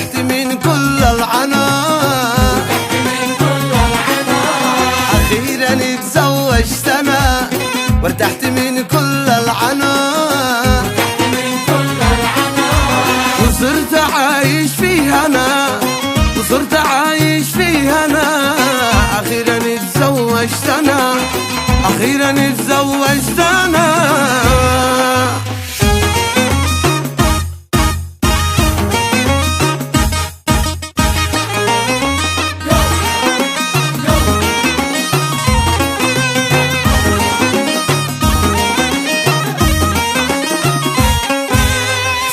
وارتحت من كل العنا، أخيرا اتزوجت أنا وارتحت من كل العنا، وصرت عايش فيها أنا، وصرت عايش فيها أنا، أخيرا اتزوجت أنا، أخيرا اتزوجت أنا.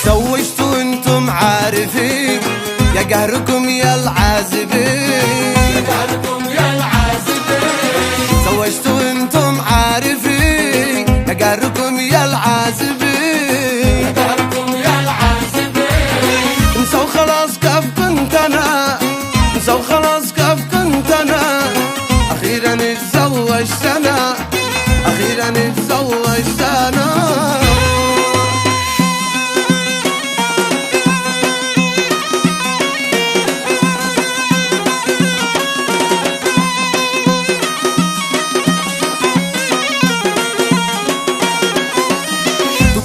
زوجتوا وانتم عارفين يا قهركم يا العازبين، يا قهركم يا العازبين، زوجتوا وانتم عارفين يا قهركم يا العازبين، يا قهركم يا العازبين. انسوا خلاص كيف كنت انا، انسوا خلاص كيف كنت انا، اخيرا اتزوجت انا، اخيرا اتزوجت انا.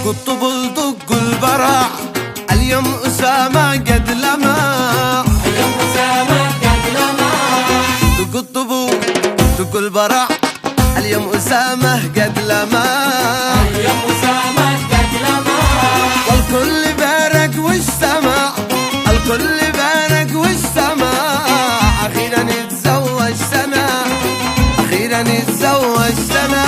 الطبل دق البرع اليوم أسامة قد لمع، اليوم أسامة قد لمع، دق الطبل دق البرع اليوم أسامة قد لمع، اليوم أسامة قد لمع، والكل بارك واجتمع، الكل بارك واجتمع، أخيرا اتزوجت أنا، أخيرا اتزوجت أنا.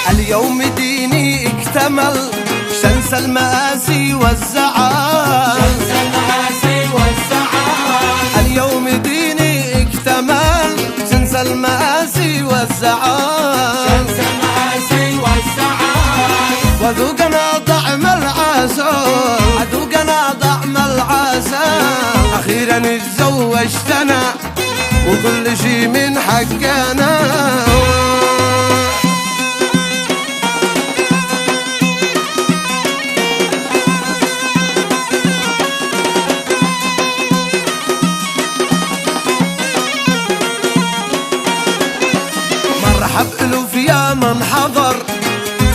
اليوم ديني اكتمل شمس المآسي والزعل، شمس المآسي والزعل، اليوم ديني اكتمل شمس المآسي والزعل، شمس المآسي والزعل، وذوقنا طعم العسل، وذوقنا طعم العسل، أخيرا اتزوجتنا وكل شي من حقنا. مرحب ألوف يا من حضر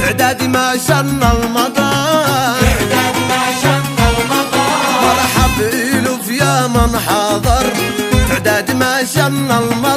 تعدادي ما شن المطر، تعداد ما شن المطر، مرحب ألوف يا من حضر تعدادي ما شن المطر،